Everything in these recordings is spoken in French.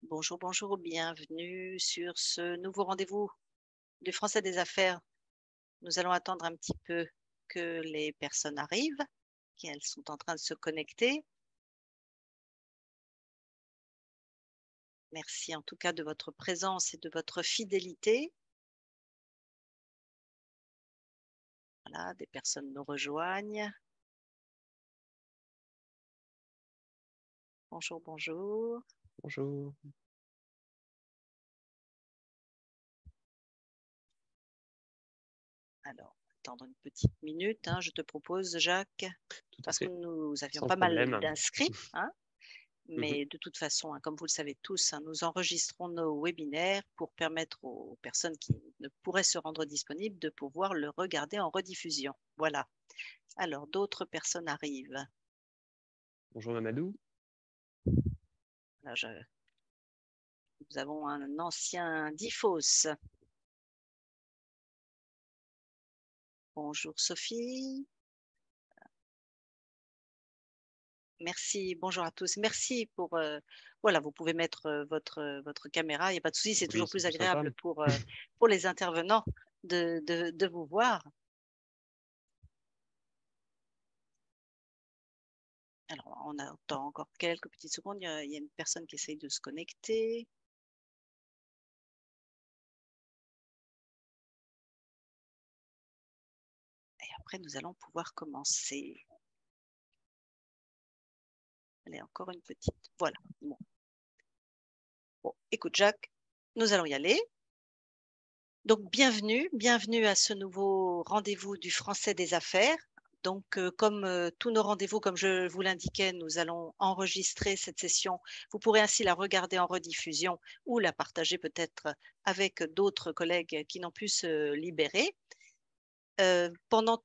Bonjour, bonjour, bienvenue sur ce nouveau rendez-vous du Français des affaires. Nous allons attendre un petit peu que les personnes arrivent, qu'elles sont en train de se connecter. Merci en tout cas de votre présence et de votre fidélité. Voilà, des personnes nous rejoignent. Bonjour, bonjour. Bonjour. Alors, attendre une petite minute, hein, je te propose, Jacques, Tout à parce que fait, nous avions sans pas mal problème. d'inscrits, hein. Mmh. Mais de toute façon, hein, comme vous le savez tous, hein, nous enregistrons nos webinaires pour permettre aux personnes qui ne pourraient se rendre disponibles de pouvoir le regarder en rediffusion. Voilà. Alors, d'autres personnes arrivent. Bonjour Mamadou. Là, nous avons un ancien DIFOS. Bonjour Sophie. Merci, bonjour à tous. Merci pour, voilà, vous pouvez mettre votre caméra, il n'y a pas de souci, c'est Oui, toujours c'est plus plus sympa. agréable pour les intervenants de vous voir. Alors, on attend encore quelques petites secondes. Il y a une personne qui essaye de se connecter. Et après, nous allons pouvoir commencer. Allez, encore une petite. Voilà. Bon. Bon, écoute, Jacques, nous allons y aller. Donc, bienvenue à ce nouveau rendez-vous du Français des affaires. Donc, comme tous nos rendez-vous, comme je vous l'indiquais, nous allons enregistrer cette session. Vous pourrez ainsi la regarder en rediffusion ou la partager peut-être avec d'autres collègues qui n'ont pu se libérer. Pendant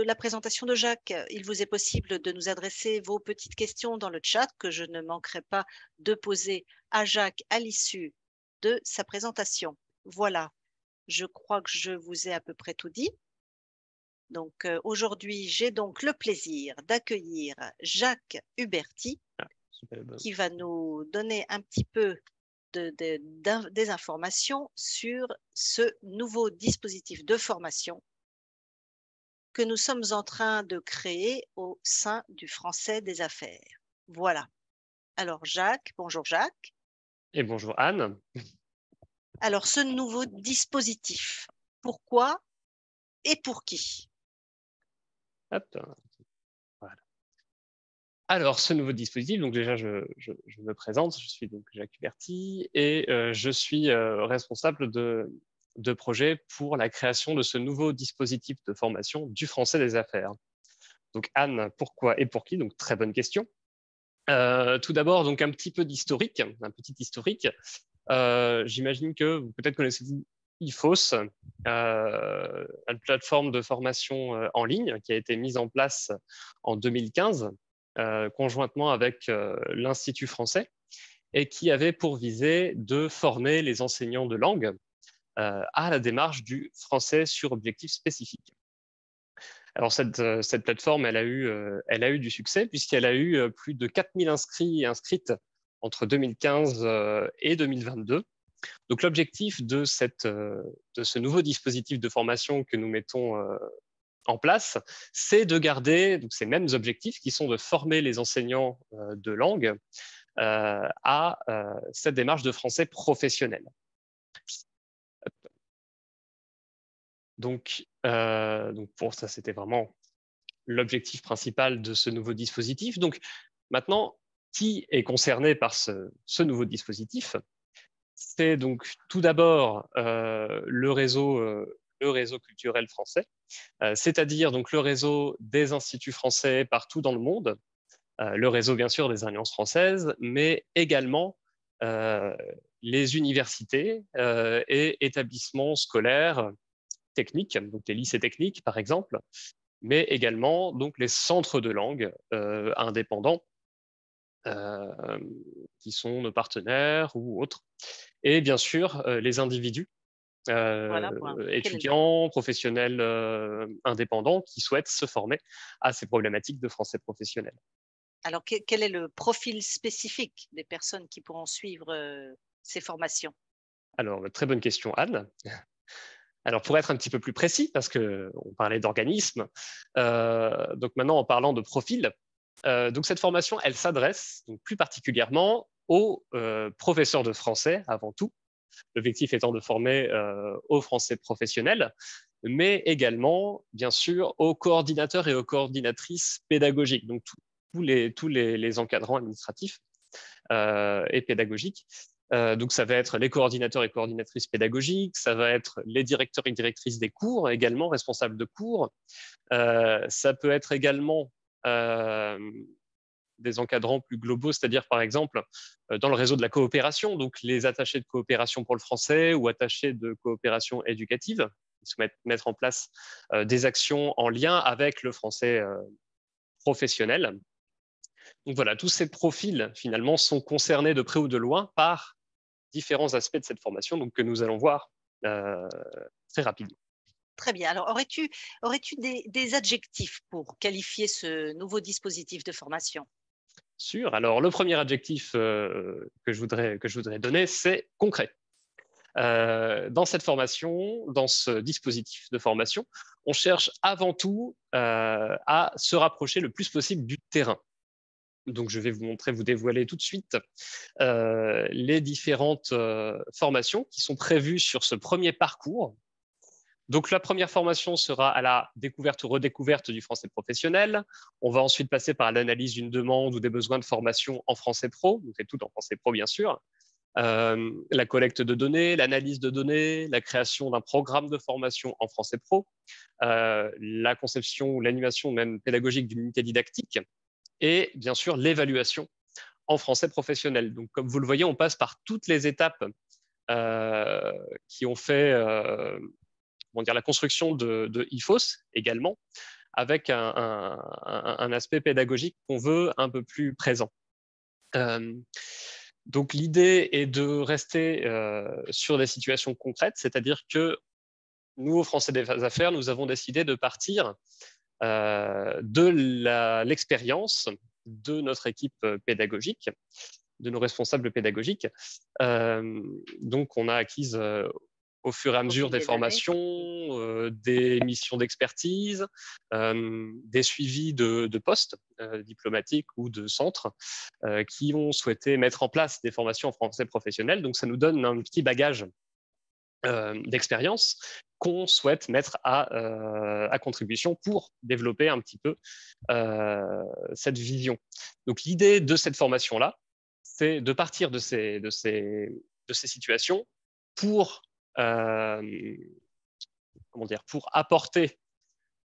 la présentation de Jacques, il vous est possible de nous adresser vos petites questions dans le chat que je ne manquerai pas de poser à Jacques à l'issue de sa présentation. Voilà, je crois que je vous ai à peu près tout dit. Donc aujourd'hui, j'ai donc le plaisir d'accueillir Jacques Huberti Ah, super bon. qui va nous donner un petit peu des informations sur ce nouveau dispositif de formation que nous sommes en train de créer au sein du Français des affaires. Voilà. Alors Jacques, bonjour Jacques. Et bonjour Anne. Alors ce nouveau dispositif, pourquoi et pour qui? Hop, voilà. Alors, ce nouveau dispositif, donc déjà, je me présente, je suis donc Jacques Huberti et je suis responsable de projet pour la création de ce nouveau dispositif de formation du français des affaires. Donc Anne, pourquoi et pour qui? Donc très bonne question. Tout d'abord, donc un petit peu d'historique, un petit historique. J'imagine que vous peut-être connaissez-vous IFOS, une plateforme de formation en ligne qui a été mise en place en 2015, conjointement avec l'Institut français, et qui avait pour visée de former les enseignants de langue à la démarche du français sur objectif spécifique. Alors cette plateforme, elle a eu du succès puisqu'elle a eu plus de 4000 inscrits et inscrites entre 2015 et 2022. Donc l'objectif de ce nouveau dispositif de formation que nous mettons en place, c'est de garder donc, ces mêmes objectifs qui sont de former les enseignants de langue à cette démarche de français professionnel. Donc pour ça, c'était vraiment l'objectif principal de ce nouveau dispositif. Donc maintenant, qui est concerné par ce nouveau dispositif? C'est donc tout d'abord le réseau culturel français, c'est-à-dire donc le réseau des instituts français partout dans le monde, le réseau bien sûr des alliances françaises, mais également euh, les universités et établissements scolaires techniques, donc les lycées techniques par exemple, mais également donc les centres de langue indépendants euh, qui sont nos partenaires ou autres, et bien sûr les individus Voilà, voilà. étudiants, professionnels indépendants qui souhaitent se former à ces problématiques de français professionnel. Alors quel est le profil spécifique des personnes qui pourront suivre ces formations? Alors, très bonne question, Anne. Alors, pour être un petit peu plus précis, parce qu'on parlait d'organisme, donc maintenant en parlant de profil, donc cette formation, elle s'adresse plus particulièrement aux professeurs de français avant tout, l'objectif étant de former aux français professionnels, mais également, bien sûr, aux coordinateurs et aux coordinatrices pédagogiques, donc tous les encadrants administratifs et pédagogiques. Donc, ça va être les coordinateurs et coordinatrices pédagogiques, ça va être les directeurs et directrices des cours, également responsables de cours. Ça peut être également des encadrants plus globaux, c'est-à-dire, par exemple, dans le réseau de la coopération, donc les attachés de coopération pour le français ou attachés de coopération éducative, qui souhaitent mettre en place des actions en lien avec le français professionnel. Donc voilà, tous ces profils, finalement, sont concernés de près ou de loin par différents aspects de cette formation, donc que nous allons voir très rapidement. Très bien. Alors, aurais-tu des adjectifs pour qualifier ce nouveau dispositif de formation? Sûr. Alors, le premier adjectif que je voudrais donner, c'est concret. Dans cette formation, dans ce dispositif de formation, on cherche avant tout à se rapprocher le plus possible du terrain. Donc, je vais vous dévoiler tout de suite les différentes formations qui sont prévues sur ce premier parcours. Donc, la première formation sera à la découverte ou redécouverte du français professionnel. On va ensuite passer par l'analyse d'une demande ou des besoins de formation en français pro, donc c'est tout en français pro, bien sûr. La collecte de données, l'analyse de données, la création d'un programme de formation en français pro, la conception ou l'animation même pédagogique d'une unité didactique et bien sûr l'évaluation en français professionnel. Donc, comme vous le voyez, on passe par toutes les étapes qui ont fait la construction de IFOS également, avec un aspect pédagogique qu'on veut un peu plus présent. Donc l'idée est de rester sur des situations concrètes, c'est-à-dire que nous, au Français des Affaires, nous avons décidé de partir de l'expérience de notre équipe pédagogique, de nos responsables pédagogiques. Donc on a acquise au fur et à mesure des formations, des missions d'expertise, des suivis de postes diplomatiques ou de centres qui ont souhaité mettre en place des formations en français professionnel. Donc, ça nous donne un petit bagage d'expérience qu'on souhaite mettre à contribution pour développer un petit peu cette vision. Donc, l'idée de cette formation-là, c'est de partir de ces situations pour pour apporter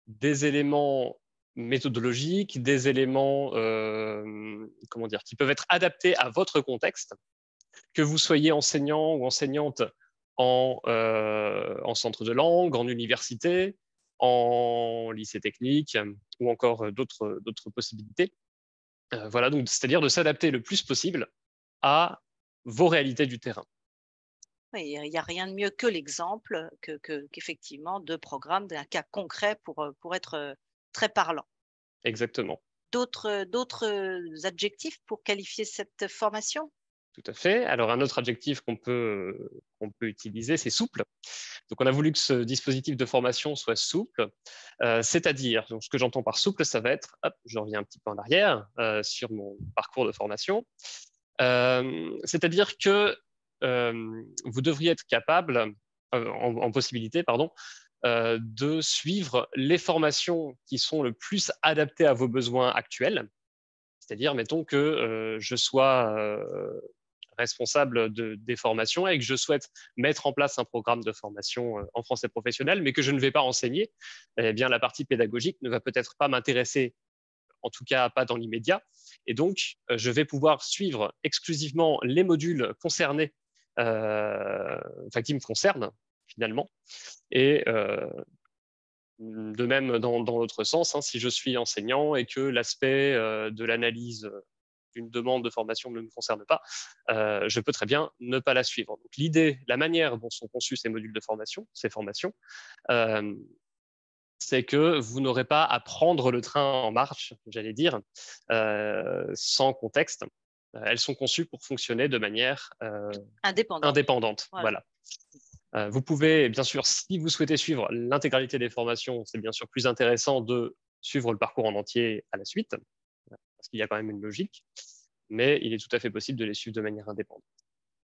des éléments méthodologiques, des éléments qui peuvent être adaptés à votre contexte, que vous soyez enseignant ou enseignante en centre de langue, en université, en lycée technique ou encore d'autres possibilités. Voilà, donc c'est-à-dire de s'adapter le plus possible à vos réalités du terrain. Oui, il n'y a rien de mieux que l'exemple, qu'effectivement de programmes, d'un cas concret pour être très parlant. Exactement. D'autres adjectifs pour qualifier cette formation? Tout à fait. Alors, un autre adjectif qu'on peut utiliser, c'est souple. Donc, on a voulu que ce dispositif de formation soit souple, c'est-à-dire, donc, ce que j'entends par souple, ça va être, hop, je reviens un petit peu en arrière sur mon parcours de formation, c'est-à-dire que vous devriez être capable, en possibilité, pardon, de suivre les formations qui sont le plus adaptées à vos besoins actuels. C'est-à-dire, mettons que je sois responsable des formations et que je souhaite mettre en place un programme de formation en français professionnel, mais que je ne vais pas enseigner, eh bien, la partie pédagogique ne va peut-être pas m'intéresser, en tout cas pas dans l'immédiat. Et donc, je vais pouvoir suivre exclusivement les modules concernés, qui me concernent finalement. Et de même dans l'autre sens, hein, si je suis enseignant et que l'aspect de l'analyse d'une demande de formation ne me concerne pas, je peux très bien ne pas la suivre. Donc l'idée, la manière dont sont conçus ces modules de formation, ces formations, c'est que vous n'aurez pas à prendre le train en marche, j'allais dire, sans contexte. elles sont conçues pour fonctionner de manière indépendante. Voilà. Vous pouvez, bien sûr, si vous souhaitez suivre l'intégralité des formations, c'est bien sûr plus intéressant de suivre le parcours en entier à la suite, parce qu'il y a quand même une logique, mais il est tout à fait possible de les suivre de manière indépendante.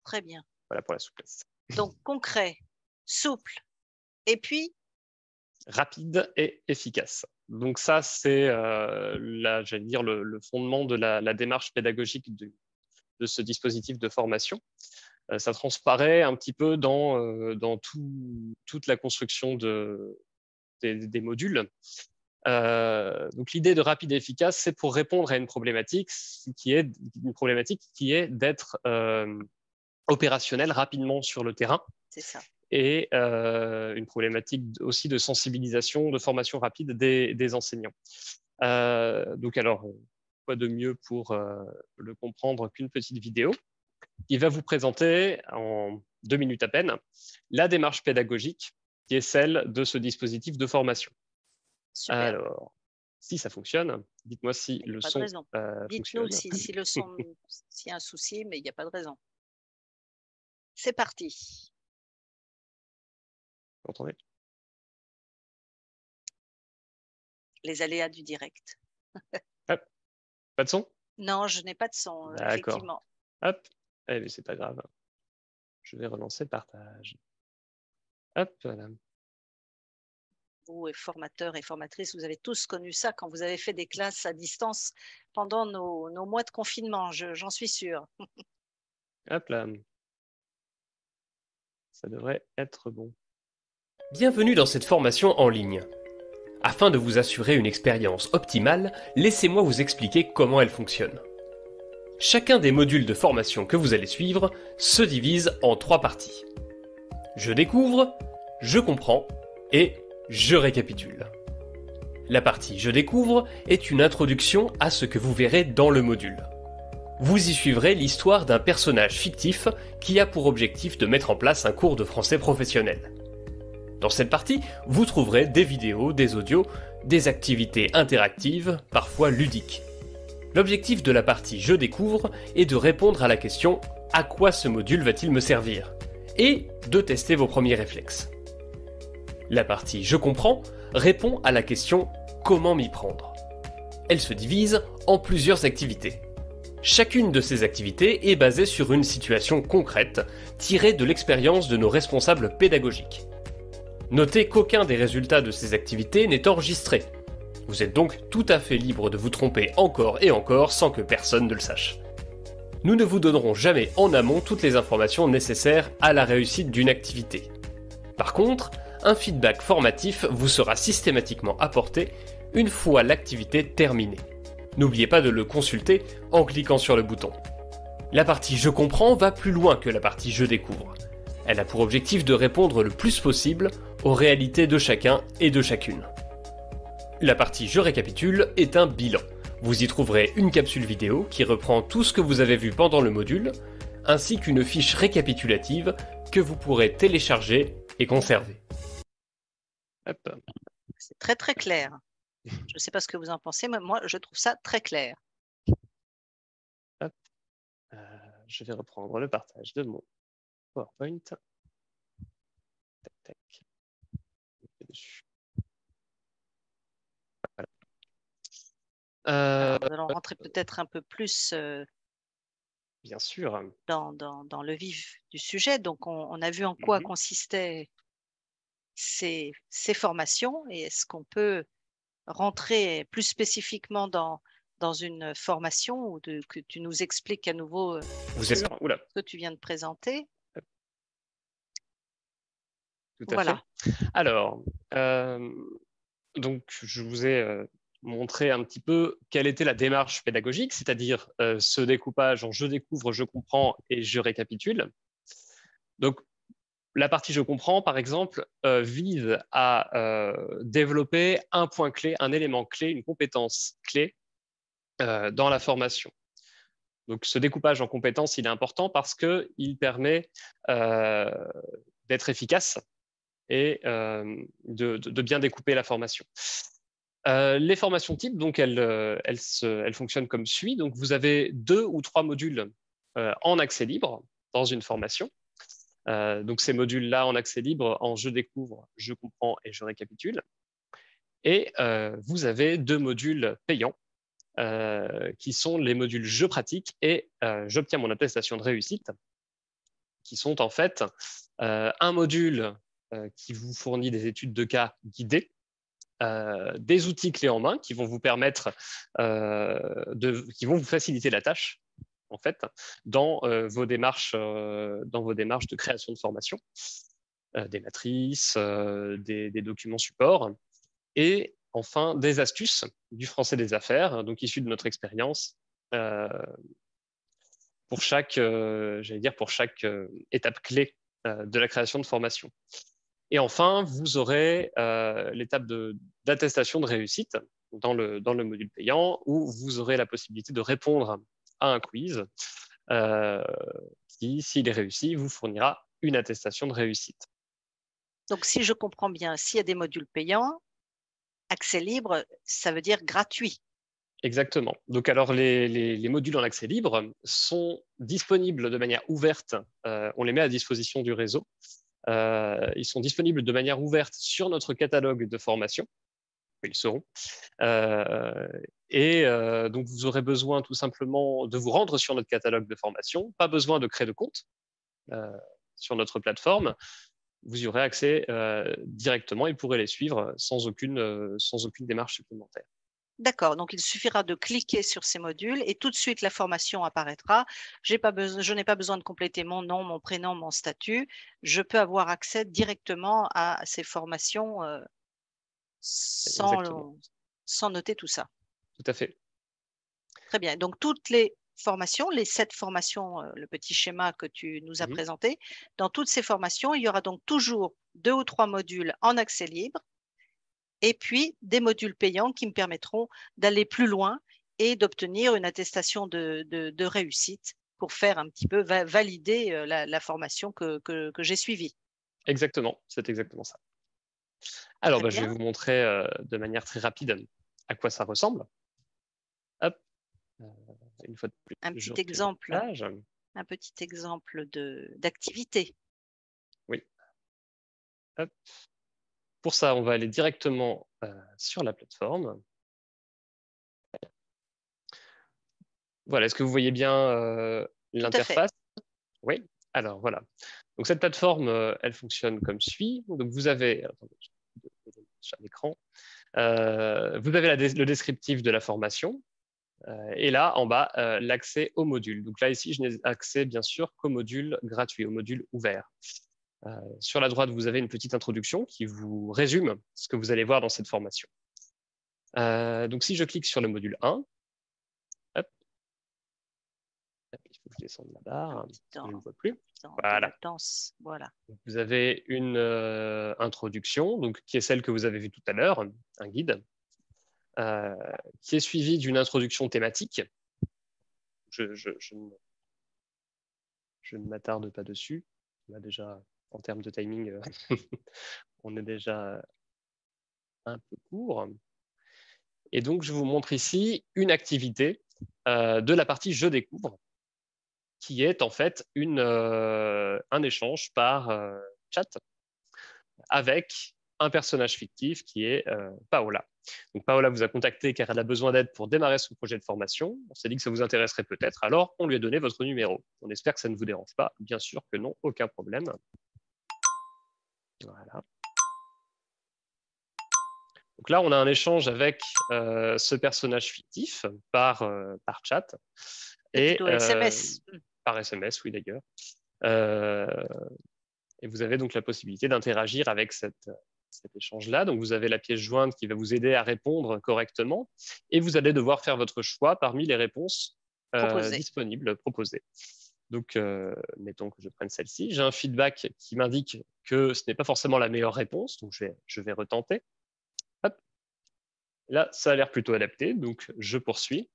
Très bien. Voilà pour la souplesse. Donc, concret, souple, et puis rapide et efficace. Donc ça, c'est j'allais dire le fondement de la démarche pédagogique de ce dispositif de formation. Ça transparaît un petit peu dans toute la construction des modules. Donc l'idée de rapide et efficace, c'est pour répondre à une problématique qui est d'être opérationnel rapidement sur le terrain. C'est ça. Et une problématique aussi de sensibilisation, de formation rapide des enseignants. Donc alors, quoi de mieux pour le comprendre qu'une petite vidéo qui va vous présenter en 2 minutes à peine la démarche pédagogique qui est celle de ce dispositif de formation. Super. Alors, si ça fonctionne, dites-moi si le son fonctionne. Dites-nous si le son, s'il y a un souci, mais il n'y a pas de raison. C'est parti. Vous entendez ? Les aléas du direct. Hop. Pas de son ? Non, je n'ai pas de son, effectivement. Hop, eh bien, c'est pas grave. Je vais relancer le partage. Hop, voilà. Vous, formateurs et formatrices, vous avez tous connu ça quand vous avez fait des classes à distance pendant nos mois de confinement, j'en suis sûre. Hop là. Ça devrait être bon. Bienvenue dans cette formation en ligne. Afin de vous assurer une expérience optimale, laissez-moi vous expliquer comment elle fonctionne. Chacun des modules de formation que vous allez suivre se divise en 3 parties. Je découvre, je comprends et je récapitule. La partie Je découvre est une introduction à ce que vous verrez dans le module. Vous y suivrez l'histoire d'un personnage fictif qui a pour objectif de mettre en place un cours de français professionnel. Dans cette partie, vous trouverez des vidéos, des audios, des activités interactives, parfois ludiques. L'objectif de la partie Je découvre est de répondre à la question « À quoi ce module va-t-il me servir ?», et de tester vos premiers réflexes. La partie Je comprends répond à la question « Comment m'y prendre ?». Elle se divise en plusieurs activités. Chacune de ces activités est basée sur une situation concrète, tirée de l'expérience de nos responsables pédagogiques. Notez qu'aucun des résultats de ces activités n'est enregistré. Vous êtes donc tout à fait libre de vous tromper encore et encore sans que personne ne le sache. Nous ne vous donnerons jamais en amont toutes les informations nécessaires à la réussite d'une activité. Par contre, un feedback formatif vous sera systématiquement apporté une fois l'activité terminée. N'oubliez pas de le consulter en cliquant sur le bouton. La partie Je comprends va plus loin que la partie Je découvre. Elle a pour objectif de répondre le plus possible aux réalités de chacun et de chacune. La partie Je récapitule est un bilan. Vous y trouverez une capsule vidéo qui reprend tout ce que vous avez vu pendant le module, ainsi qu'une fiche récapitulative que vous pourrez télécharger et conserver. Hop. C'est très très clair. Je ne sais pas ce que vous en pensez, mais moi je trouve ça très clair. Hop. Je vais reprendre le partage de mon PowerPoint. Tac, tac. Dessus. Voilà. Alors, nous allons rentrer peut-être un peu plus bien sûr. dans le vif du sujet. Donc, on a vu en quoi consistaient ces formations et est-ce qu'on peut rentrer plus spécifiquement dans une formation ou que tu nous expliques à nouveau ce que tu viens de présenter. Tout à fait. Alors, donc je vous ai montré un petit peu quelle était la démarche pédagogique, c'est-à-dire ce découpage en je découvre, je comprends et je récapitule. Donc, la partie je comprends, par exemple, vise à développer un point clé, un élément clé, une compétence clé dans la formation. Donc, ce découpage en compétences, il est important parce qu'il permet d'être efficace et de bien découper la formation. Les formations types, donc, elles fonctionnent comme suit. Donc, vous avez 2 ou 3 modules en accès libre dans une formation. Donc, ces modules-là en accès libre, en je découvre, je comprends et je récapitule. Et vous avez 2 modules payants qui sont les modules je pratique et j'obtiens mon attestation de réussite, qui sont en fait un module qui vous fournit des études de cas guidées, des outils clés en main qui vont vous permettre, qui vont vous faciliter la tâche, en fait, dans vos démarches de création de formation, des matrices, des documents supports, et enfin des astuces du français des affaires, donc issues de notre expérience, pour chaque étape clé de la création de formation. Et enfin, vous aurez l'étape d'attestation de réussite dans le module payant, où vous aurez la possibilité de répondre à un quiz qui, s'il est réussi, vous fournira une attestation de réussite. Donc, si je comprends bien, s'il y a des modules payants, accès libre, ça veut dire gratuit. Exactement. Donc, alors, les modules en accès libre sont disponibles de manière ouverte. On les met à disposition du réseau. Ils sont disponibles de manière ouverte sur notre catalogue de formation. Ils seront. Donc, vous aurez besoin tout simplement de vous rendre sur notre catalogue de formation. Pas besoin de créer de compte sur notre plateforme. Vous y aurez accès directement et pourrez les suivre sans aucune démarche supplémentaire. D'accord, donc il suffira de cliquer sur ces modules et tout de suite la formation apparaîtra. Je n'ai pas besoin de compléter mon nom, mon prénom, mon statut. Je peux avoir accès directement à ces formations sans noter tout ça. Tout à fait. Très bien. Donc toutes les formations, les 7 formations, le petit schéma que tu nous as présenté, dans toutes ces formations, il y aura donc toujours 2 ou 3 modules en accès libre, et puis des modules payants qui me permettront d'aller plus loin et d'obtenir une attestation de réussite pour faire un petit peu valider la formation que j'ai suivie. Exactement, c'est exactement ça. Alors, je vais vous montrer de manière très rapide à quoi ça ressemble. Hop. Une fois de plus, un petit exemple d'activité. Oui. Hop. Pour ça, on va aller directement sur la plateforme. Voilà, est-ce que vous voyez bien l'interface? Oui. Alors, voilà. Donc, cette plateforme, elle fonctionne comme suit. Donc, vous avez... Attendez, je vais sur l'écran. Vous avez le descriptif de la formation. Et là, en bas, l'accès au module. Donc là, ici, je n'ai accès, bien sûr, qu'au module gratuit, au module ouvert. Sur la droite, vous avez une petite introduction qui vous résume ce que vous allez voir dans cette formation. Donc, si je clique sur le module 1, hop, il faut que je descende la barre, je ne vois plus. Voilà. Voilà. Donc, vous avez une introduction, donc, qui est celle que vous avez vue tout à l'heure, un guide, qui est suivi d'une introduction thématique. Je ne m'attarde pas dessus. On a déjà, en termes de timing, on est déjà un peu court. Et donc, je vous montre ici une activité de la partie « Je découvre », qui est en fait un échange par chat avec un personnage fictif qui est Paola. Donc, Paola vous a contacté car elle a besoin d'aide pour démarrer son projet de formation. On s'est dit que ça vous intéresserait peut-être, alors on lui a donné votre numéro. On espère que ça ne vous dérange pas. Bien sûr que non, aucun problème. Voilà. Donc là, on a un échange avec ce personnage fictif par chat. Et SMS. Par SMS, oui d'ailleurs. Et vous avez donc la possibilité d'interagir avec cet échange-là. Donc, vous avez la pièce jointe qui va vous aider à répondre correctement et vous allez devoir faire votre choix parmi les réponses disponibles, proposées. Donc, mettons que je prenne celle-ci. J'ai un feedback qui m'indique que ce n'est pas forcément la meilleure réponse, donc je vais retenter. Hop. Là, ça a l'air plutôt adapté, donc je poursuis.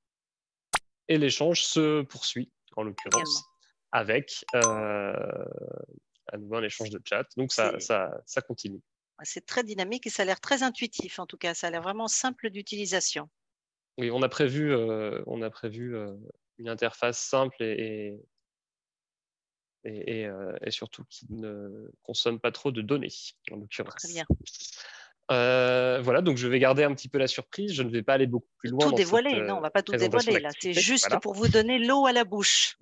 Et l'échange se poursuit, en l'occurrence, avec à nouveau un échange de chat. Donc, ça continue. C'est très dynamique et ça a l'air très intuitif en tout cas. Ça a l'air vraiment simple d'utilisation. Oui, on a prévu une interface simple et surtout qui ne consomme pas trop de données, en l'occurrence. Très bien. Voilà, donc je vais garder un petit peu la surprise. Je ne vais pas aller beaucoup plus loin Tout dans dévoiler, cette non, on va pas tout présentation dévoiler là. C'est d'activité. juste Voilà. pour vous donner l'eau à la bouche.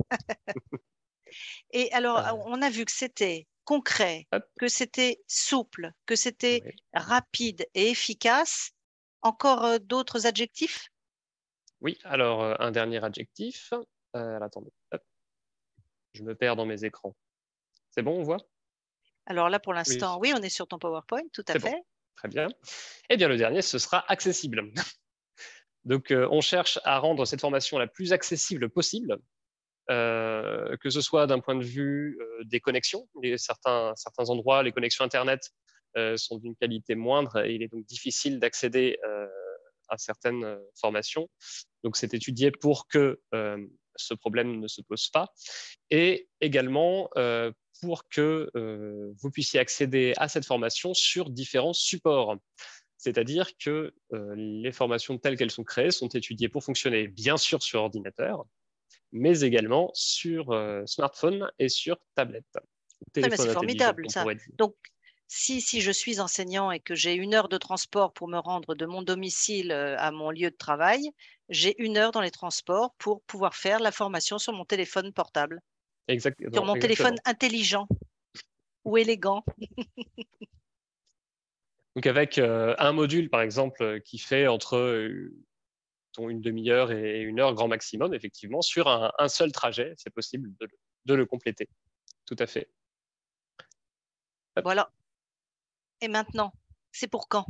Et alors, on a vu que c'était concret, Hop. que c'était souple, que c'était Oui. rapide et efficace. Encore d'autres adjectifs? Oui, alors un dernier adjectif. Alors, attendez, hop. Je me perds dans mes écrans. C'est bon, on voit? Alors là, pour Oui, l'instant, oui, on est sur ton PowerPoint, tout à c'est bon. fait. Très bien. Eh bien, le dernier, ce sera accessible. Donc, on cherche à rendre cette formation la plus accessible possible, que ce soit d'un point de vue des connexions. Certains endroits, les connexions Internet sont d'une qualité moindre et il est donc difficile d'accéder à certaines formations. Donc, c'est étudié pour que ce problème ne se pose pas. Et également pour que vous puissiez accéder à cette formation sur différents supports. C'est-à-dire que les formations telles qu'elles sont créées sont étudiées pour fonctionner bien sûr sur ordinateur, mais également sur smartphone et sur tablette. C'est Téléphone intelligent, formidable on ça. pourrait dire. Donc, si je suis enseignant et que j'ai 1 heure de transport pour me rendre de mon domicile à mon lieu de travail, j'ai 1 heure dans les transports pour pouvoir faire la formation sur mon téléphone portable, sur mon téléphone intelligent ou élégant. Donc avec un module, par exemple, qui fait entre une demi-heure et 1 heure grand maximum, effectivement, sur un seul trajet, c'est possible de le compléter. Tout à fait. Hop. Voilà. Et maintenant, c'est pour quand?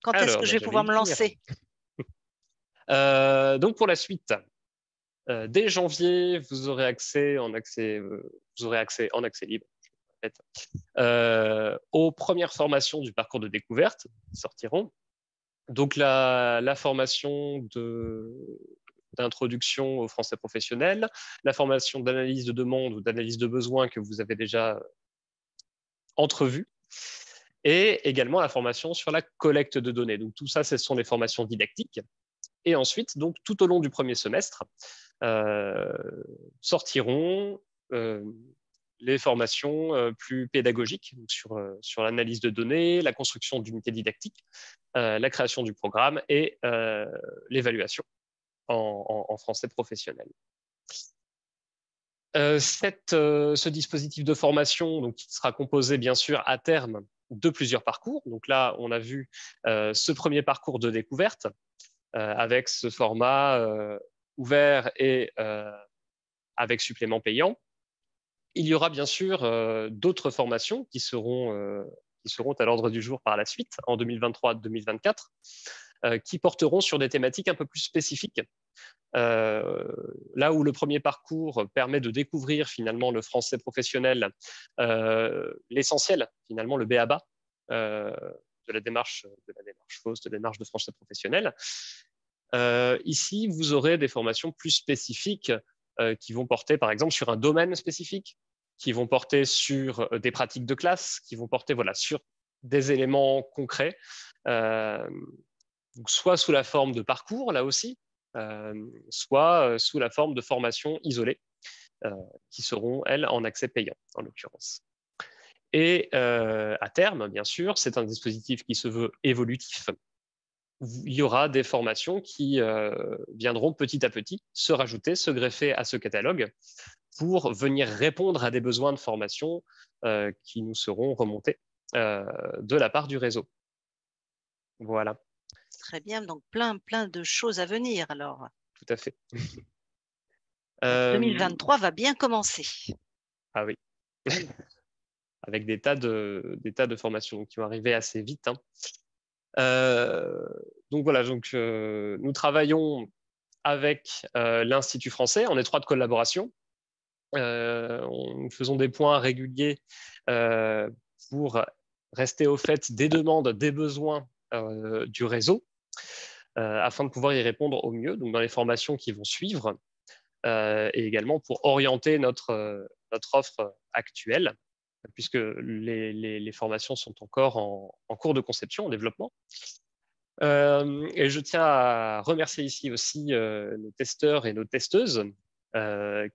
Quand est-ce Alors, que je vais j'allais pouvoir y me venir. lancer? Donc pour la suite, dès janvier, vous aurez accès en accès libre, en fait, aux premières formations du parcours de découverte qui sortiront. Donc la formation d'introduction au français professionnel, la formation d'analyse de demande ou d'analyse de besoin que vous avez déjà entrevue, et également la formation sur la collecte de données. Donc tout ça, ce sont des formations didactiques. Et ensuite, donc tout au long du premier semestre, sortiront les formations plus pédagogiques donc sur l'analyse de données, la construction d'unités didactiques, la création du programme et l'évaluation en français professionnel. Ce dispositif de formation donc, qui sera composé bien sûr à terme de plusieurs parcours. Donc là, on a vu ce premier parcours de découverte avec ce format ouvert et avec supplément payant. Il y aura bien sûr d'autres formations qui seront à l'ordre du jour par la suite, en 2023-2024, qui porteront sur des thématiques un peu plus spécifiques. Là où le premier parcours permet de découvrir finalement le français professionnel, l'essentiel, finalement le b.a.-ba de la démarche FAUST, de la démarche de français professionnel. Ici, vous aurez des formations plus spécifiques qui vont porter, par exemple, sur un domaine spécifique, qui vont porter sur des pratiques de classe, qui vont porter sur des éléments concrets, donc soit sous la forme de parcours, là aussi, soit sous la forme de formations isolées, qui seront, elles, en accès payant, en l'occurrence. Et à terme, bien sûr, c'est un dispositif qui se veut évolutif. Il y aura des formations qui viendront petit à petit se rajouter, se greffer à ce catalogue pour venir répondre à des besoins de formation qui nous seront remontés de la part du réseau. Voilà. Très bien, donc plein de choses à venir alors. Tout à fait. 2023 va bien commencer. Ah oui. Avec des tas de formations qui vont arriver assez vite. Hein. Donc voilà, nous travaillons avec l'Institut français en étroite collaboration. Nous faisons des points réguliers pour rester au fait des demandes, des besoins du réseau, afin de pouvoir y répondre au mieux, donc dans les formations qui vont suivre, et également pour orienter notre offre actuelle puisque les formations sont encore en cours de conception, en développement. Et je tiens à remercier ici aussi nos testeurs et nos testeuses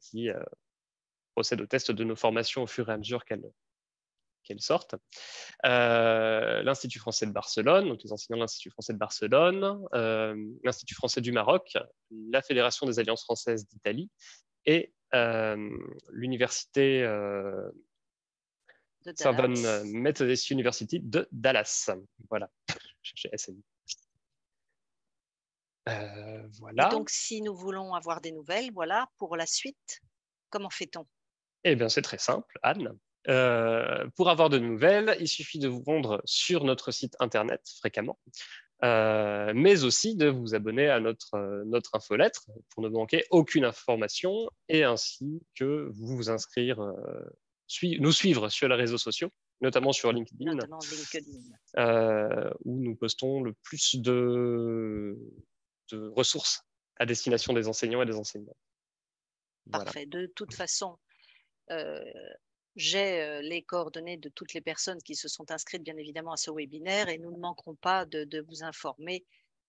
qui procèdent au test de nos formations au fur et à mesure qu'elles sortent. L'Institut français de Barcelone, donc les enseignants de l'Institut français de Barcelone, l'Institut français du Maroc, la Fédération des alliances françaises d'Italie et l'Université Southern Methodist University de Dallas. Voilà, je cherchais SMU. Voilà. Et donc, si nous voulons avoir des nouvelles, voilà, pour la suite, comment fait-on? Eh bien, c'est très simple, Anne. Pour avoir de nouvelles, il suffit de vous rendre sur notre site internet fréquemment, mais aussi de vous abonner à notre infolettre pour ne manquer aucune information et ainsi que vous inscrire, nous suivre sur les réseaux sociaux, notamment sur LinkedIn, où nous postons le plus de ressources à destination des enseignants et des enseignantes. Parfait. Voilà. De toute façon, j'ai les coordonnées de toutes les personnes qui se sont inscrites, bien évidemment, à ce webinaire et nous ne manquerons pas de vous informer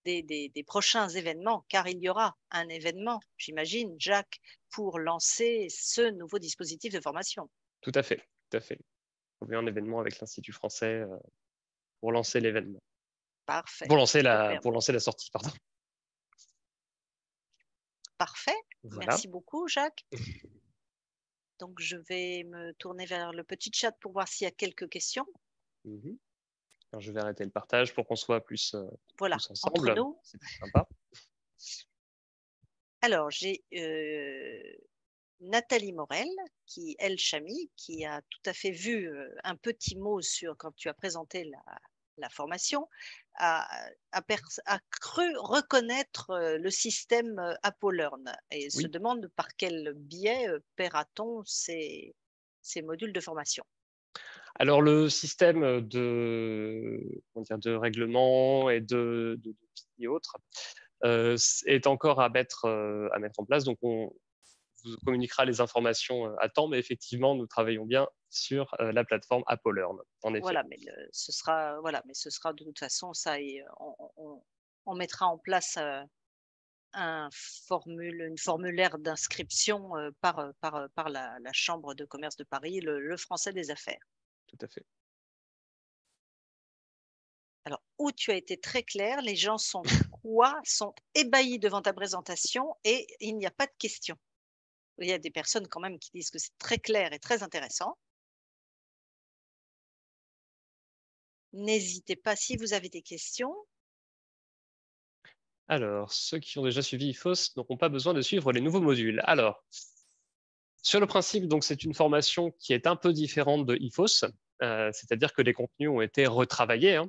des prochains événements, car il y aura un événement, j'imagine, Jacques, pour lancer ce nouveau dispositif de formation. Tout à fait, tout à fait. Il y a un événement avec l'Institut français pour lancer l'événement. Parfait. Pour lancer la sortie, pardon. Parfait. Voilà. Merci beaucoup, Jacques. Donc, je vais me tourner vers le petit chat pour voir s'il y a quelques questions. Alors, je vais arrêter le partage pour qu'on soit plus, voilà, plus ensemble. Entre nous. C'est plus sympa. Alors, j'ai Nathalie Morel, qui, elle, Chamy, qui a tout à fait vu un petit mot sur, quand tu as présenté la formation, a cru reconnaître le système ApoLearn et se demande par quel biais paiera-t-on ces modules de formation. Alors, le système de règlement et de et autres est encore à mettre en place. Donc, on vous communiquera les informations à temps, mais effectivement, nous travaillons bien sur la plateforme ApoLearn, en effet. Voilà, mais ce sera de toute façon ça, et on mettra en place une formulaire d'inscription par la Chambre de commerce de Paris, le Français des affaires. Tout à fait. Alors, où tu as été très clair, les gens sont ébahis devant ta présentation et il n'y a pas de questions. Il y a des personnes quand même qui disent que c'est très clair et très intéressant. N'hésitez pas si vous avez des questions. Alors, ceux qui ont déjà suivi IFOS n'auront pas besoin de suivre les nouveaux modules. Alors, sur le principe, donc, c'est une formation qui est un peu différente de IFOS, c'est-à-dire que les contenus ont été retravaillés.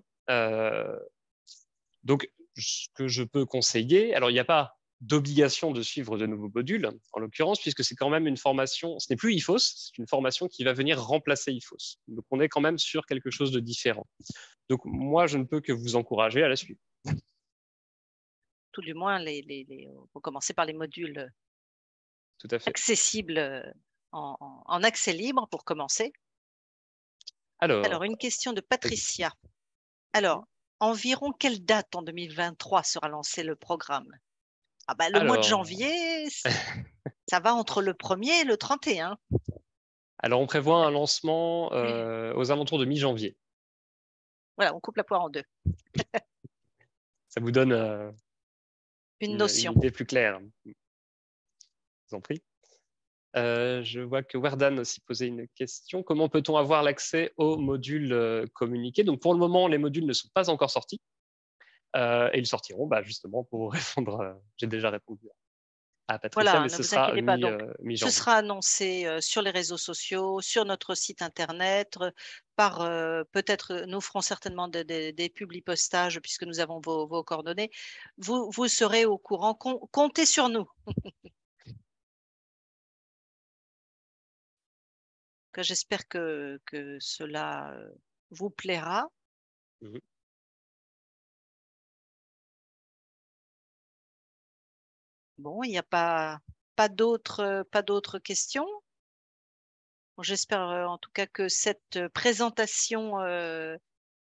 Donc, ce que je peux conseiller, alors il n'y a pas d'obligation de suivre de nouveaux modules, en l'occurrence, puisque c'est quand même une formation, ce n'est plus IFOS, c'est une formation qui va venir remplacer IFOS. Donc, on est quand même sur quelque chose de différent. Donc, moi, je ne peux que vous encourager à la suivre. Tout du moins, on peut commencer par les modules tout à fait accessibles en accès libre pour commencer. Alors, une question de Patricia. Alors, environ quelle date en 2023 sera lancé le programme? Ah bah, mois de janvier, ça va entre le 1er et le 31. Alors, on prévoit un lancement aux alentours de mi-janvier. Voilà, on coupe la poire en deux. Ça vous donne une notion. Une idée plus claire. Je vous en prie. Je vois que Wardan aussi posait une question. Comment peut-on avoir l'accès aux modules communiqués? Donc, pour le moment, les modules ne sont pas encore sortis. Et ils sortiront justement pour répondre. J'ai déjà répondu à Patricia, voilà, mais ce sera mi-janvier. Ce sera annoncé sur les réseaux sociaux, sur notre site internet, par peut-être, nous ferons certainement des publi-postages puisque nous avons vos coordonnées. Vous serez au courant. Comptez sur nous. J'espère que cela vous plaira. Bon, il n'y a pas d'autres questions. J'espère en tout cas que cette présentation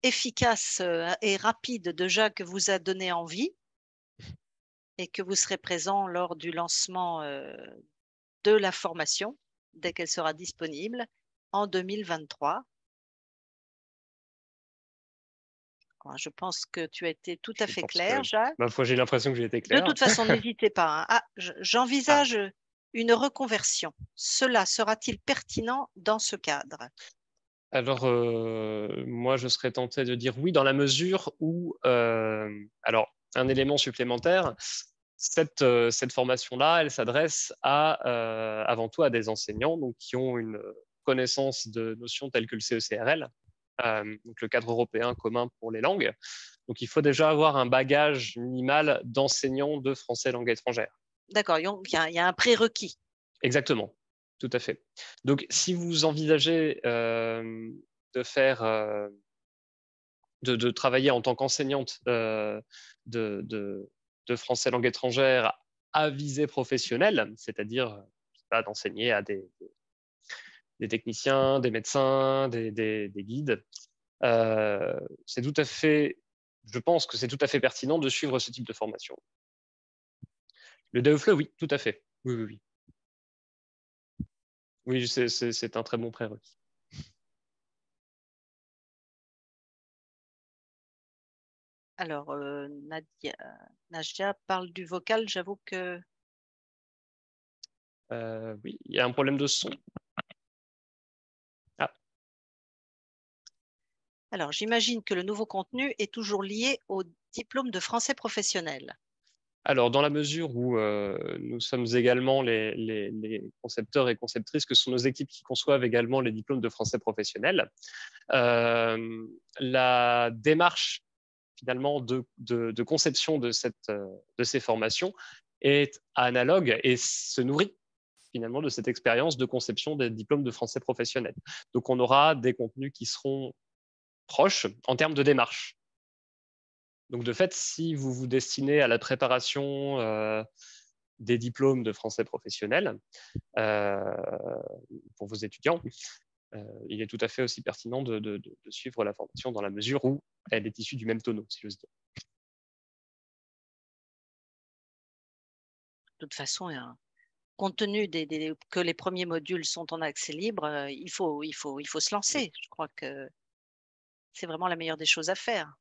efficace et rapide de Jacques vous a donné envie et que vous serez présent lors du lancement de la formation dès qu'elle sera disponible en 2023. Alors, je pense que tu as été tout à fait clair, Jacques. Ma foi, j'ai l'impression que j'ai été clair. De toute façon, n'hésitez pas. Hein. Ah, j'envisage une reconversion. Cela sera-t-il pertinent dans ce cadre? Alors, moi, je serais tenté de dire oui, dans la mesure où, alors, un élément supplémentaire, cette formation-là, elle s'adresse avant tout à des enseignants donc, qui ont une connaissance de notions telles que le CECRL, donc le cadre européen commun pour les langues. Donc, il faut déjà avoir un bagage minimal d'enseignants de français langue étrangère. D'accord, il y a un prérequis. Exactement, tout à fait. Donc, si vous envisagez de faire, de travailler en tant qu'enseignante de français langue étrangère à visée professionnelle, c'est-à-dire d'enseigner à des techniciens, des médecins, des guides, c'est tout à fait, je pense que c'est tout à fait pertinent de suivre ce type de formation. Le DEFLE, oui, tout à fait. Oui, oui, oui. Oui, c'est un très bon prérequis. Alors, Nadia parle du vocal, j'avoue que… Oui, il y a un problème de son. Ah. Alors, j'imagine que le nouveau contenu est toujours lié au diplôme de français professionnel. Alors, dans la mesure où nous sommes également les concepteurs et conceptrices, que sont nos équipes qui conçoivent également les diplômes de français professionnel, la démarche finalement de conception de ces formations est analogue et se nourrit finalement de cette expérience de conception des diplômes de français professionnel. Donc, on aura des contenus qui seront proches en termes de démarche. Donc, de fait, si vous vous destinez à la préparation des diplômes de français professionnel pour vos étudiants, il est tout à fait aussi pertinent de suivre la formation dans la mesure où elle est issue du même tonneau, si j'ose dire. De toute façon, compte tenu que les premiers modules sont en accès libre, il faut se lancer. Je crois que c'est vraiment la meilleure des choses à faire.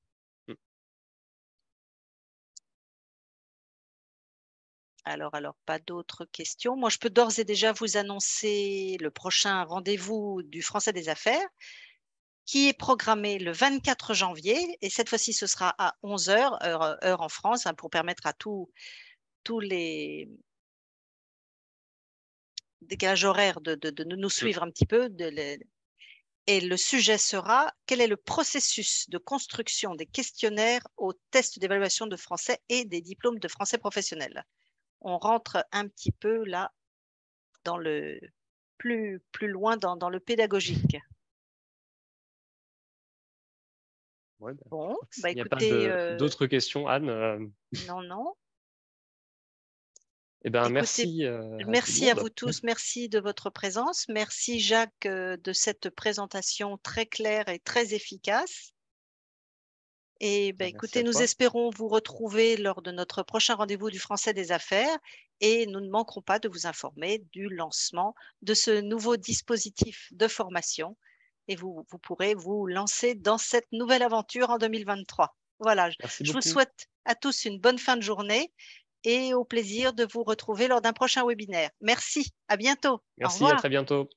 Alors, pas d'autres questions. Moi, je peux d'ores et déjà vous annoncer le prochain rendez-vous du Français des Affaires qui est programmé le 24 janvier. Et cette fois-ci, ce sera à 11h, heure en France, hein, pour permettre à tous les décalages horaires de nous suivre un petit peu. Et le sujet sera: quel est le processus de construction des questionnaires aux tests d'évaluation de français et des diplômes de français professionnels? On rentre un petit peu là dans le plus loin dans le pédagogique. Ouais, bon, il n'y a écoutez, pas d'autres questions, Anne. Non. Eh ben, écoutez, merci à vous tous, merci de votre présence, merci Jacques de cette présentation très claire et très efficace. Et écoutez, nous espérons vous retrouver lors de notre prochain rendez-vous du Français des Affaires et nous ne manquerons pas de vous informer du lancement de ce nouveau dispositif de formation et vous pourrez vous lancer dans cette nouvelle aventure en 2023. Voilà, je vous souhaite à tous une bonne fin de journée et au plaisir de vous retrouver lors d'un prochain webinaire. Merci, à bientôt. Merci, au revoir. à très bientôt.